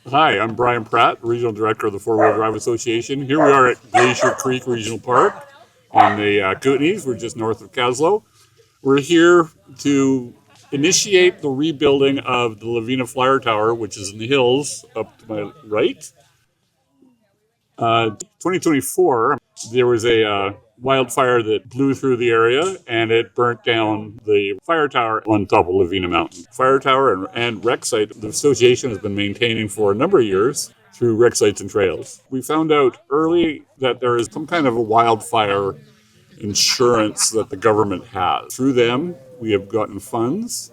Hi, I'm Brian Pratt, Regional Director of the Four Wheel Drive Association. Here we are at Glacier Creek Regional Park in the Kootenays. We're just north of Caslow. We're here to initiate the rebuilding of the Lavina Flyer Tower, which is in the hills up to my right. 2024, there was a wildfire that blew through the area and it burnt down the fire tower on top of Lavina Mountain. Fire tower and rec site, the association has been maintaining for a number of years through rec sites and trails. We found out early that there is some kind of a wildfire insurance that the government has. Through them, we have gotten funds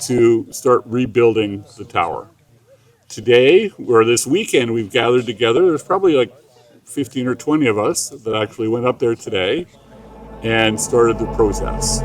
to start rebuilding the tower. Today, or this weekend, we've gathered together. There's probably like 15 or 20 of us that actually went up there today and started the process.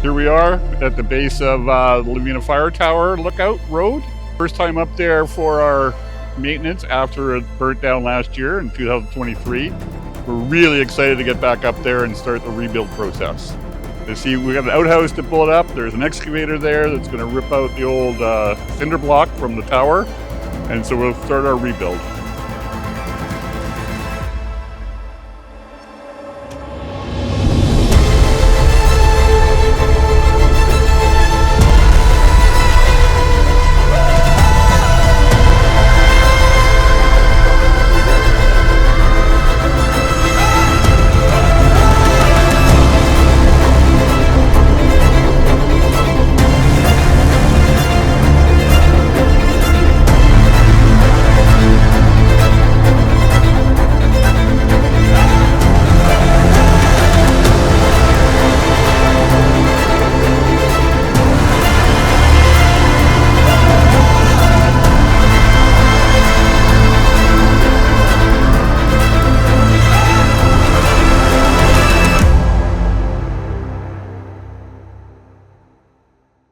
Here we are at the base of the Lavina Fire Tower Lookout Road. First time up there for our maintenance after it burnt down last year in 2023. We're really excited to get back up there and start the rebuild process. You see, we got an outhouse to pull it up. There's an excavator there that's going to rip out the old cinder block from the tower. And so we'll start our rebuild.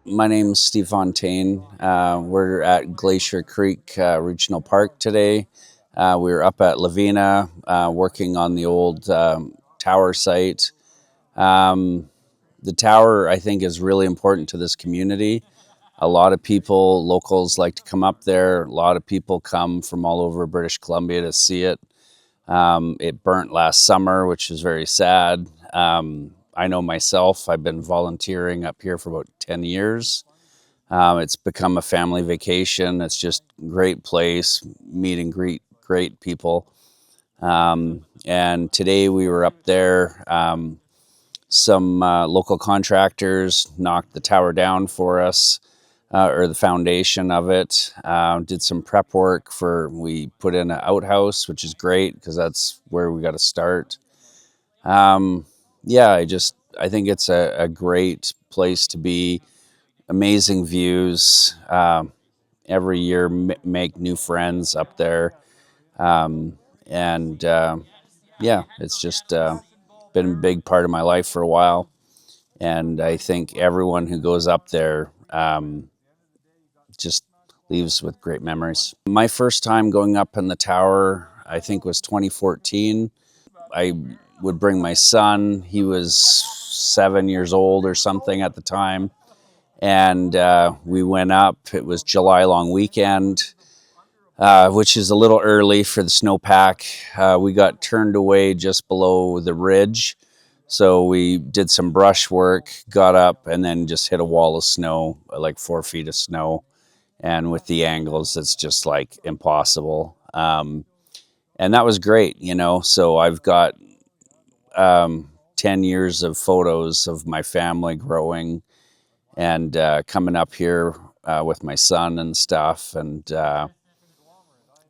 My name's Steve Fontaine. We're at Glacier Creek Regional Park today. We were up at Lavina working on the old tower site. The tower, I think, is really important to this community. A lot of people, locals, like to come up there. A lot of people come from all over British Columbia to see it. It burnt last summer, which is very sad. I know myself, I've been volunteering up here for about 10 years. It's become a family vacation. It's just a great place, meeting great people. And today we were up there. Some local contractors knocked the tower down for us, or the foundation of it. Did some prep work we put in an outhouse, which is great because that's where we got to start. I think it's a great place to be. Amazing views. Every year make new friends up there. It's just been a big part of my life for a while. And I think everyone who goes up there just leaves with great memories. My first time going up in the tower, I think, was 2014. I would bring my son. He was 7 years old or something at the time. And we went up. It was July long weekend, which is a little early for the snowpack. We got turned away just below the ridge. So we did some brush work, got up, and then just hit a wall of snow, like 4 feet of snow. And with the angles, it's just like impossible. And that was great, So I've got 10 years of photos of my family growing. and coming up here with my son and stuff. And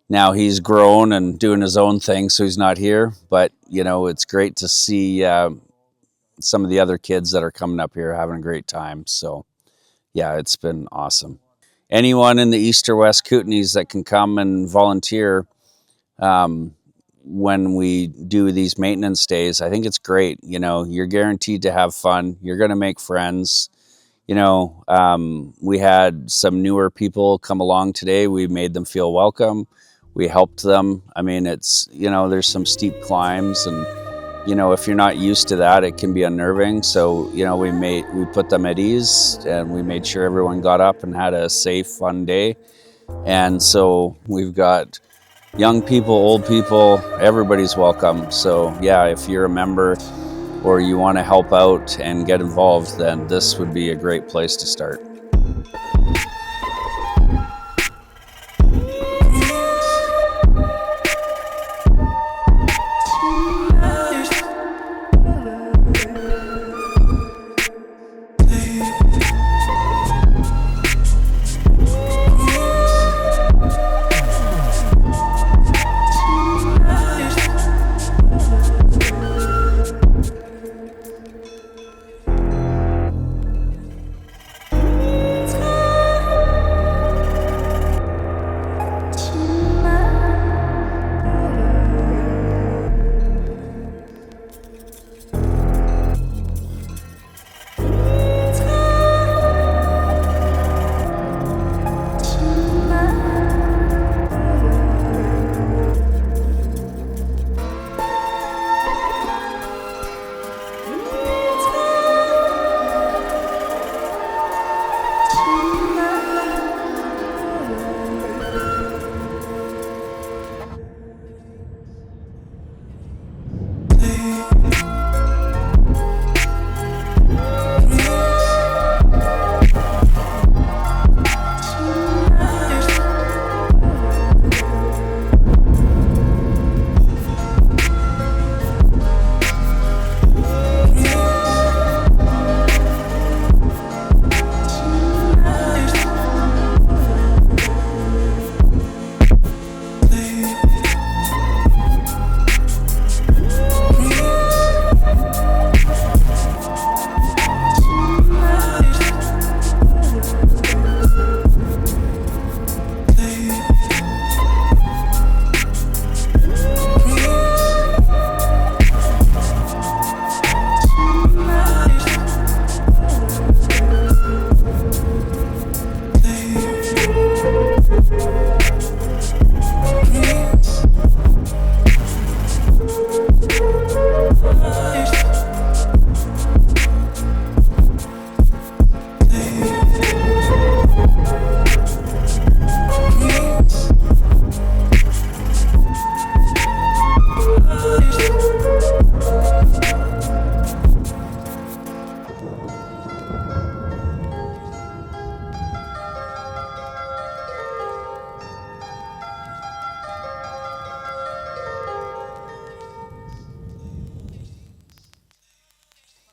now he's grown and doing his own thing, so he's not here. But, you know, it's great to see some of the other kids that are coming up here having a great time. So, yeah, it's been awesome. Anyone in the East or West Kootenays that can come and volunteer when we do these maintenance days, I think it's great. You know, you're guaranteed to have fun. You're going to make friends. You know, we had some newer people come along today. We made them feel welcome. We helped them. I mean, it's, you know, there's some steep climbs, and, you know, if you're not used to that, it can be unnerving. So, you know, we put them at ease, and we made sure everyone got up and had a safe, fun day. And so we've got young people, old people, everybody's welcome. So yeah, if you're a member or you want to help out and get involved, then this would be a great place to start.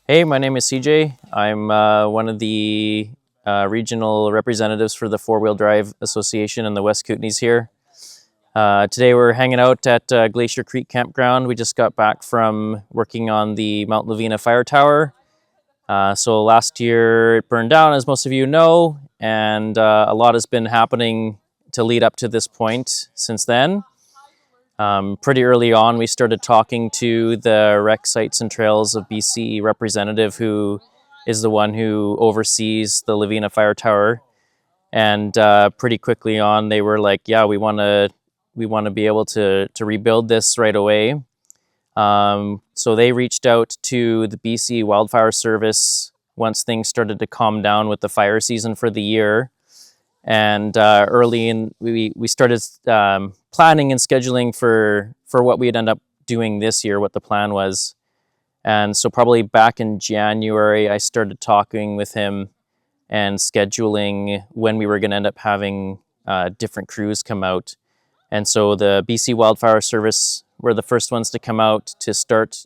Hey, my name is CJ. I'm one of the regional representatives for the Four-Wheel Drive Association in the West Kootenays here. Today we're hanging out at Glacier Creek Campground. We just got back from working on the Mount Lavina fire tower. So last year it burned down, as most of you know, and a lot has been happening to lead up to this point since then. Pretty early on, we started talking to the Rec Sites and Trails of BC representative, who is the one who oversees the Lavina Fire Tower. And pretty quickly on, they were like, "Yeah, we want to be able to rebuild this right away." So they reached out to the BC Wildfire Service once things started to calm down with the fire season for the year. And early in, we started planning and scheduling for what we'd end up doing this year, what the plan was. And so probably back in January, I started talking with him and scheduling when we were going to end up having different crews come out. And so the BC Wildfire Service were the first ones to come out to start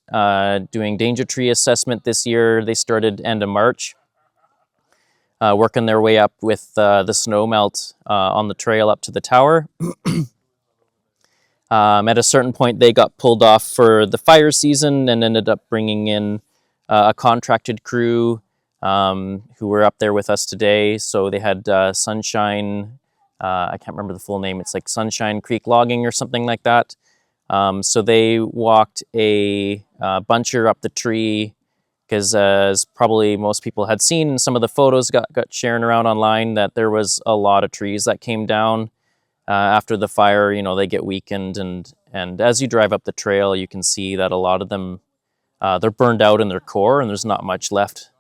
doing danger tree assessment this year. They started end of March. working their way up with the snow melt on the trail up to the tower. At a certain point, they got pulled off for the fire season and ended up bringing in a contracted crew who were up there with us today. So they had Sunshine, I can't remember the full name, it's like Sunshine Creek Logging or something like that. So they walked a buncher up the tree because as probably most people had seen in some of the photos got sharing around online, that there was a lot of trees that came down after the fire. You know, they get weakened, and as you drive up the trail, you can see that a lot of them, they're burned out in their core and there's not much left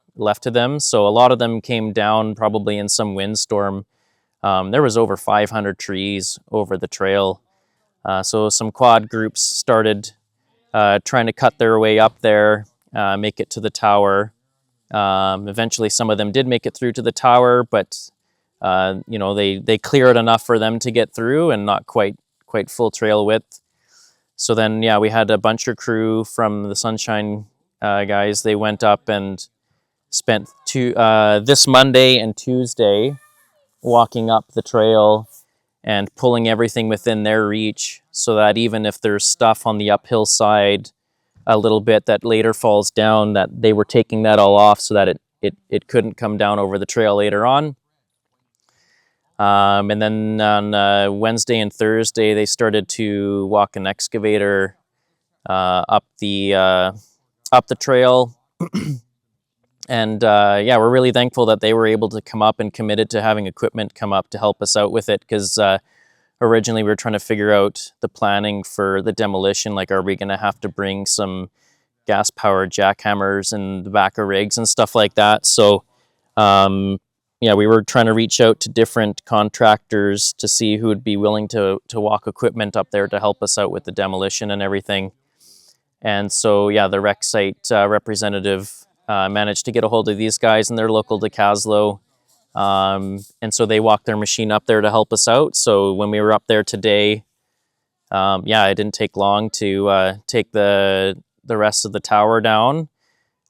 to them. So a lot of them came down probably in some windstorm. There was over 500 trees over the trail. So some quad groups started trying to cut their way up there, make it to the tower. Eventually some of them did make it through to the tower, but you know, they cleared enough for them to get through and not quite full trail width. So then, yeah, we had a bunch of crew from the Sunshine guys. They went up and spent this Monday and Tuesday walking up the trail and pulling everything within their reach, so that even if there's stuff on the uphill side a little bit that later falls down, that they were taking that all off so that it couldn't come down over the trail later on. And then on Wednesday and Thursday, they started to walk an excavator up the trail. And yeah, we're really thankful that they were able to come up and committed to having equipment come up to help us out with it, because originally we were trying to figure out the planning for the demolition. Like, are we going to have to bring some gas-powered jackhammers in the back of rigs and stuff like that? So yeah, we were trying to reach out to different contractors to see who would be willing to walk equipment up there to help us out with the demolition and everything. And so, yeah, the rec site representative managed to get a hold of these guys, and they're local to Caslow. And so they walked their machine up there to help us out. So when we were up there today, yeah, it didn't take long to take the rest of the tower down.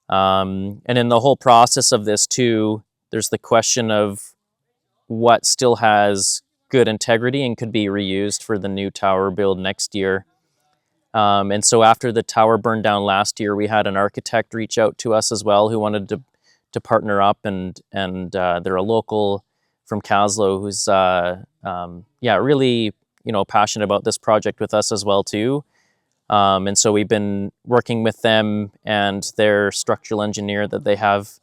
And in the whole process of this too, there's the question of what still has good integrity and could be reused for the new tower build next year. And so after the tower burned down last year, we had an architect reach out to us as well who wanted to partner up, and they're a local from Caslow who's yeah, really, you know, passionate about this project with us as well too. And so we've been working with them and their structural engineer that they have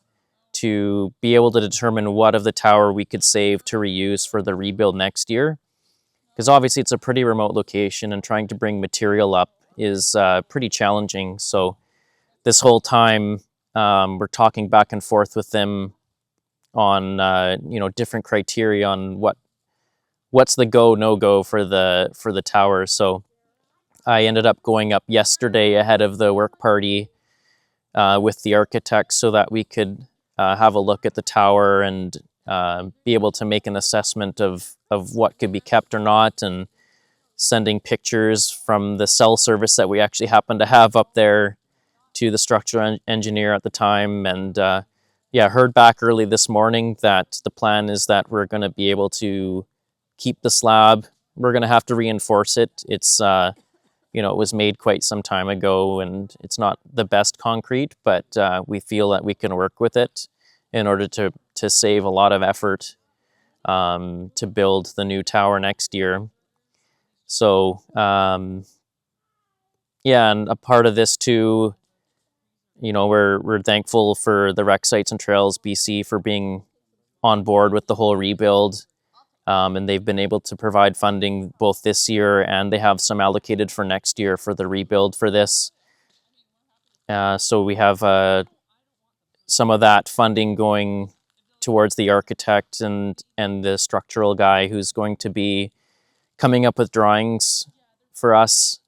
to be able to determine what of the tower we could save to reuse for the rebuild next year. Because obviously it's a pretty remote location and trying to bring material up is pretty challenging. So this whole time we're talking back and forth with them on you know, different criteria on what's the go no go for the tower. So I ended up going up yesterday ahead of the work party with the architect so that we could have a look at the tower and be able to make an assessment of what could be kept or not, and sending pictures from the cell service that we actually happen to have up there to the structural engineer at the time. And yeah, heard back early this morning that the plan is that we're going to be able to keep the slab. We're going to have to reinforce it. It's you know, it was made quite some time ago and it's not the best concrete, but we feel that we can work with it in order to save a lot of effort to build the new tower next year. So yeah, and a part of this too, you know, we're thankful for the Rec Sites and Trails BC for being on board with the whole rebuild. And they've been able to provide funding both this year, and they have some allocated for next year for the rebuild for this. So we have some of that funding going towards the architect and the structural guy who's going to be coming up with drawings for us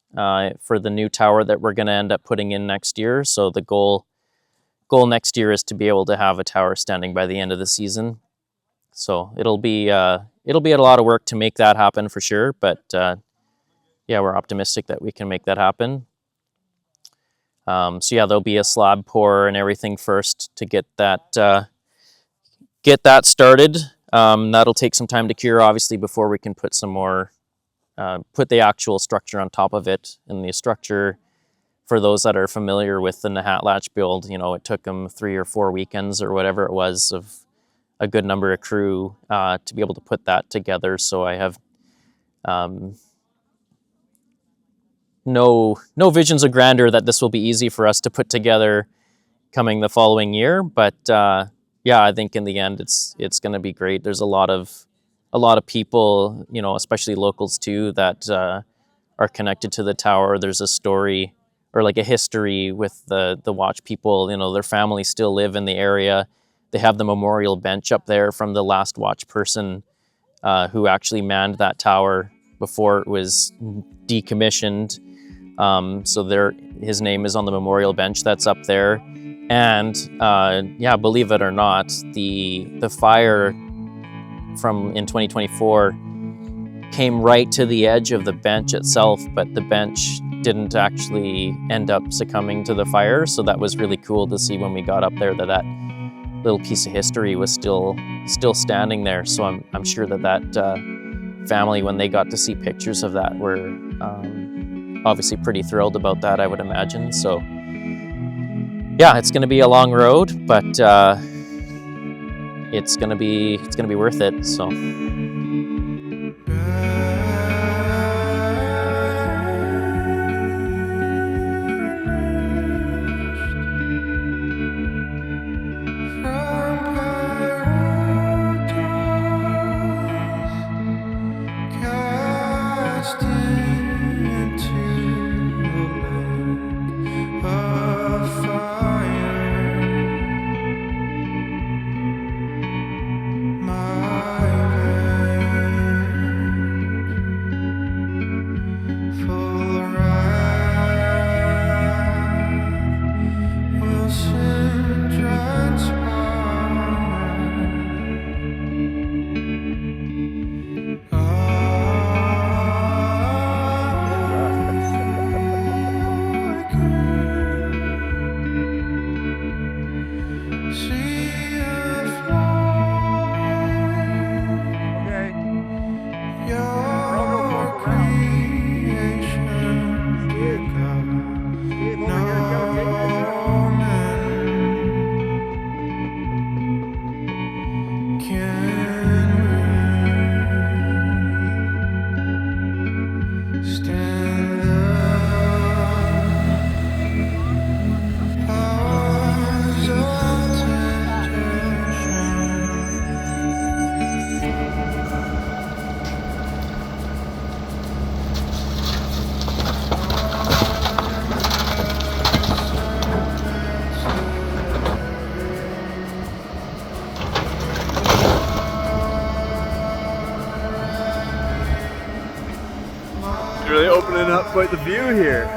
for the new tower that we're going to end up putting in next year. So the goal next year is to be able to have a tower standing by the end of the season. So it'll be a lot of work to make that happen for sure, but yeah, we're optimistic that we can make that happen. So yeah, there'll be a slab pour and everything first to get that get that started. That'll take some time to cure, obviously, before we can put some more, put the actual structure on top of it. And the structure, for those that are familiar with the Nahatlatch build, you know, it took them 3 or 4 weekends or whatever it was of a good number of crew to be able to put that together. So I have no visions of grandeur that this will be easy for us to put together coming the following year. But yeah, I think in the end it's going to be great. There's a lot of people, you know, especially locals too, that are connected to the tower. There's a story or like a history with the watch people. You know, their families still live in the area. They have the memorial bench up there from the last watch person who actually manned that tower before it was decommissioned. So his name is on the memorial bench that's up there. And yeah, believe it or not, the fire in 2024 came right to the edge of the bench itself, but the bench didn't actually end up succumbing to the fire. So that was really cool to see when we got up there that little piece of history was still standing there. So I'm sure that family, when they got to see pictures of that, were obviously pretty thrilled about that, I would imagine. So yeah, it's going to be a long road, but it's going to be worth it. So. Really opening up quite the view here.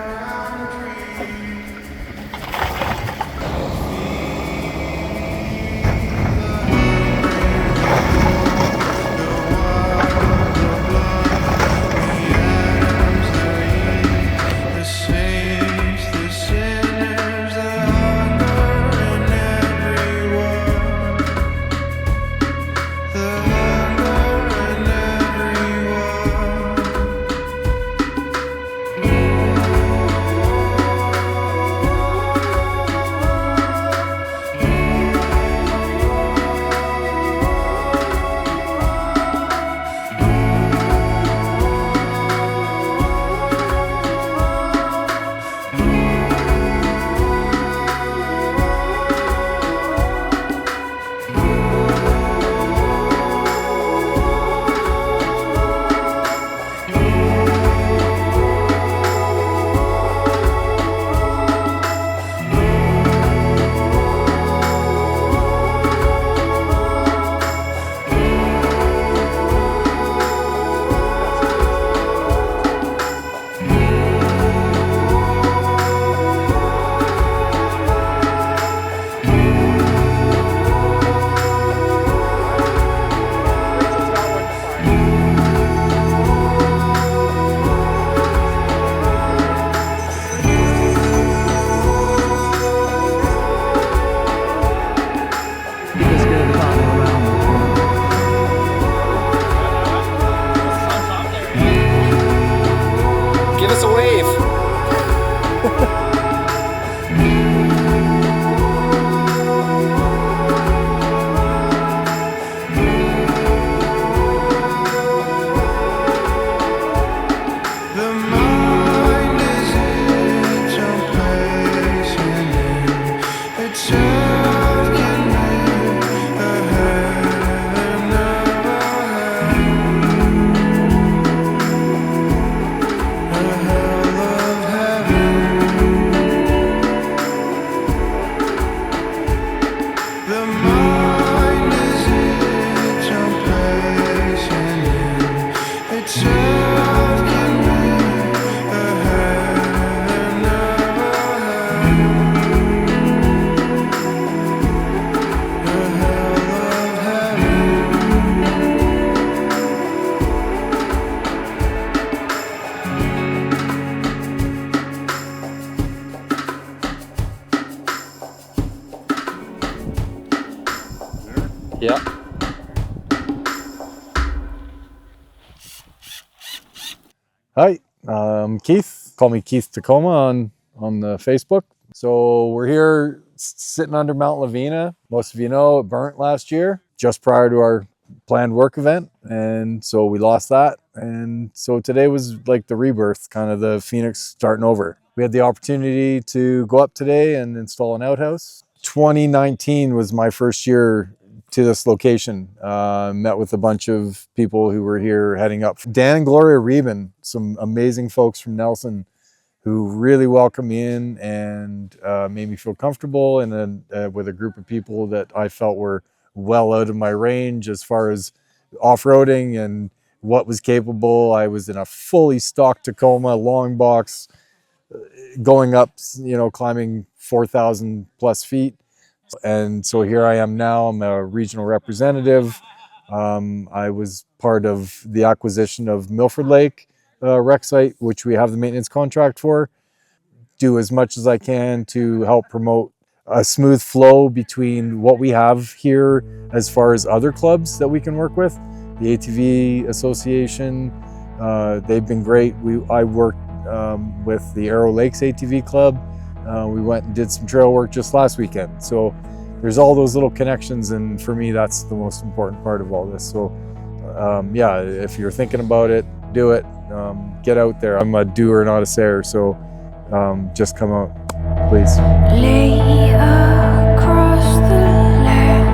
Hi, I'm Keith. Call me Keith Tacoma on the Facebook. So we're here sitting under Mount Lavina. Most of you know it burnt last year, just prior to our planned work event. And so we lost that. And so today was like the rebirth, kind of the Phoenix starting over. We had the opportunity to go up today and install an outhouse. 2019 was my first year to this location. Met with a bunch of people who were here heading up. Dan and Gloria Reben, some amazing folks from Nelson who really welcomed me in and made me feel comfortable, and then with a group of people that I felt were well out of my range as far as off-roading and what was capable. I was in a fully stocked Tacoma long box going up, climbing 4,000 plus feet. And so here I am now. I'm a regional representative. I was part of the acquisition of Milford Lake rec site, which we have the maintenance contract for. Do as much as I can to help promote a smooth flow between what we have here as far as other clubs that we can work with. The ATV Association, they've been great. I worked with the Arrow Lakes ATV Club. We went and did some trail work just last weekend. So there's all those little connections, and for me, that's the most important part of all this. So yeah, if you're thinking about it, do it. Get out there. I'm a doer, not a sayer, so just come out, please. Lay across the land,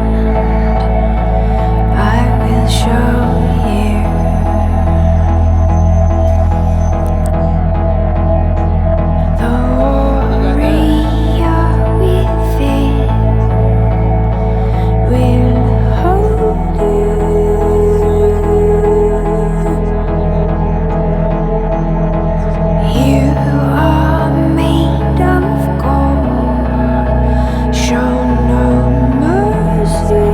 I will show you the warrior within will hold you. You are made of gold, show no mercy.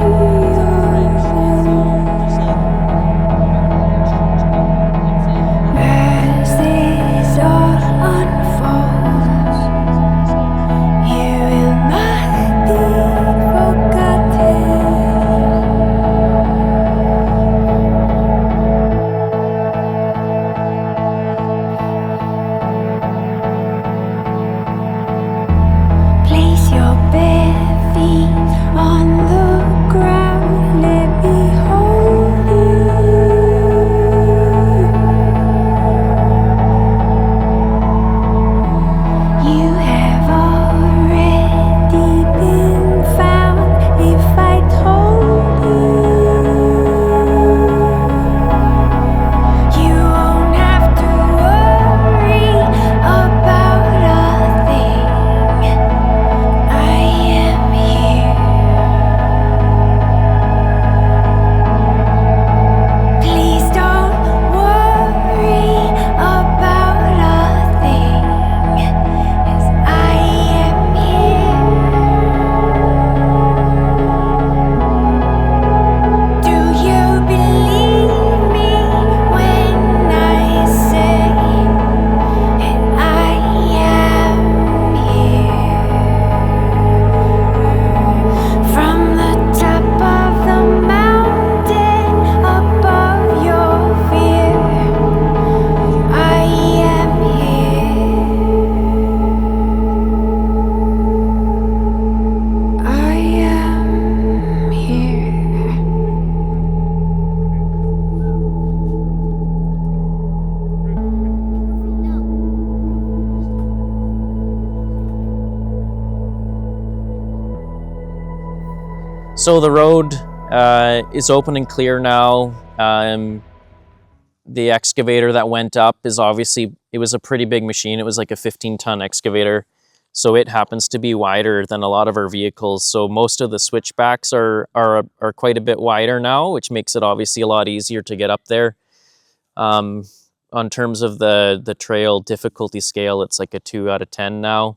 As this all unfolds, you will not be forgotten. Place your bare feet on the ground, let me hold you. You have already been found if I told you. You won't have to worry about a thing. I am here. Please don't worry about a thing, as I am here. Do you believe me when I say that I am here? From the top of the mountain above your fear, I am here. I am here. So the road is open and clear now. The excavator that went up is obviously, it was a pretty big machine. It was like a 15-ton excavator. So it happens to be wider than a lot of our vehicles. So most of the switchbacks are quite a bit wider now, which makes it obviously a lot easier to get up there. On terms of the trail difficulty scale, it's like a 2 out of 10 now.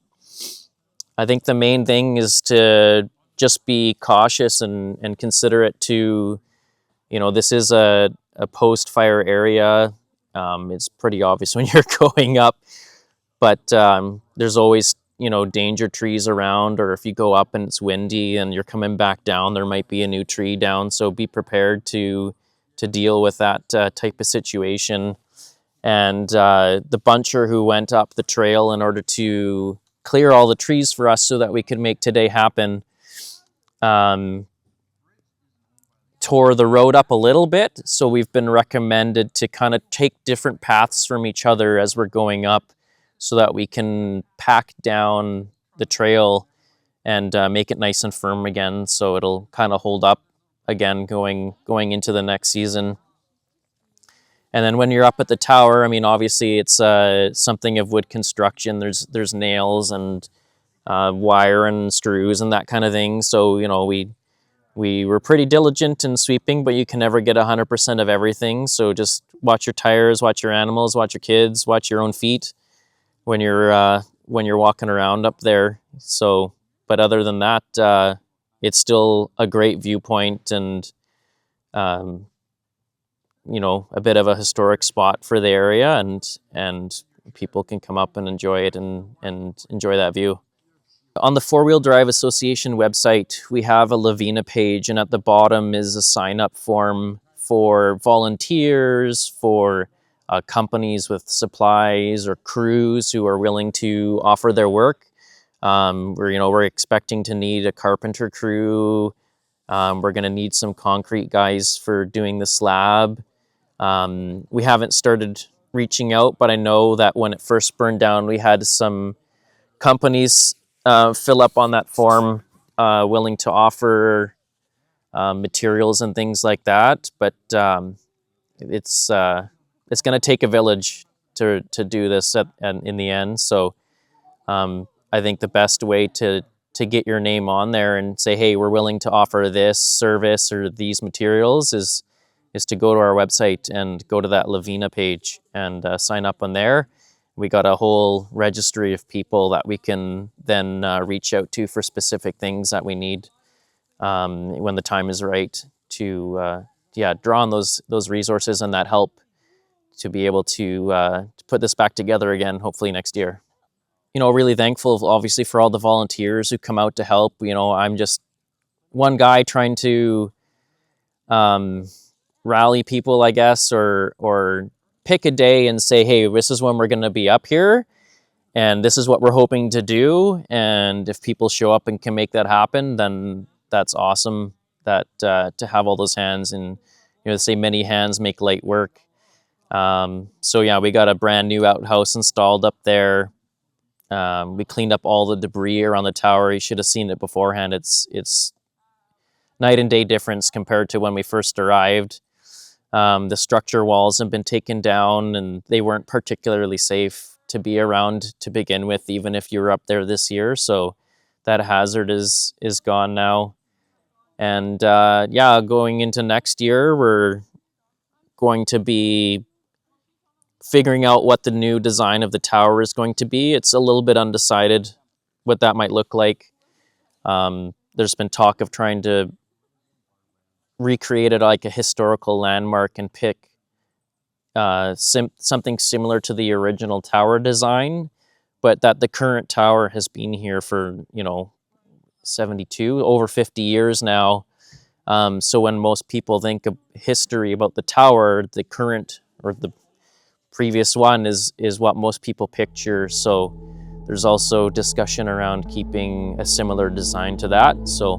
I think the main thing is to just be cautious and considerate to, this is a post-fire area. It's pretty obvious when you're going up, but there's always, danger trees around, or if you go up and it's windy and you're coming back down, there might be a new tree down. So be prepared to deal with that type of situation. And the buncher who went up the trail in order to clear all the trees for us so that we could make today happen, tore the road up a little bit. So we've been recommended to kind of take different paths from each other as we're going up so that we can pack down the trail and make it nice and firm again, so it'll kind of hold up again going into the next season. And then when you're up at the tower, I mean, obviously it's something of wood construction. There's nails and wire and screws and that kind of thing. So, you know, we were pretty diligent in sweeping, but you can never get 100% of everything. So just watch your tires, watch your animals, watch your kids, watch your own feet when you're walking around up there. So, but other than that, it's still a great viewpoint and, you know, a bit of a historic spot for the area, and people can come up and enjoy it and enjoy that view. On the Four Wheel Drive Association website, we have a Lavina page, and at the bottom is a sign-up form for volunteers, for companies with supplies or crews who are willing to offer their work. We're expecting to need a carpenter crew. We're going to need some concrete guys for doing the slab. We haven't started reaching out, but I know that when it first burned down, we had some companies fill up on that form, willing to offer materials and things like that. But it's going to take a village to do this in the end. So I think the best way to get your name on there and say, hey, we're willing to offer this service or these materials is to go to our website and go to that Lavina page and sign up on there. We got a whole registry of people that we can then reach out to for specific things that we need when the time is right to draw on those resources and that help to be able to put this back together again, hopefully next year. You know, really thankful, obviously, for all the volunteers who come out to help. You know, I'm just one guy trying to rally people, I guess, or pick a day and say, hey, this is when we're going to be up here, and this is what we're hoping to do. And if people show up and can make that happen, then that's awesome. That to have all those hands, and you know, they say many hands make light work. So yeah, we got a brand new outhouse installed up there. We cleaned up all the debris around the tower. You should have seen it beforehand. It's night and day difference compared to when we first arrived. The structure walls have been taken down, and they weren't particularly safe to be around to begin with, even if you were up there this year. So that hazard is gone now. And going into next year, we're going to be figuring out what the new design of the tower is going to be. It's a little bit undecided what that might look like. There's been talk of trying to recreate it like a historical landmark and pick something similar to the original tower design, but that the current tower has been here for, over 50 years now. So when most people think of history about the tower, the current or the previous one is what most people picture. So there's also discussion around keeping a similar design to that. So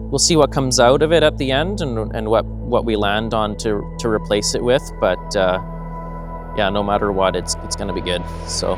we'll see what comes out of it at the end and what we land on to replace it with. But no matter what, it's going to be good. So.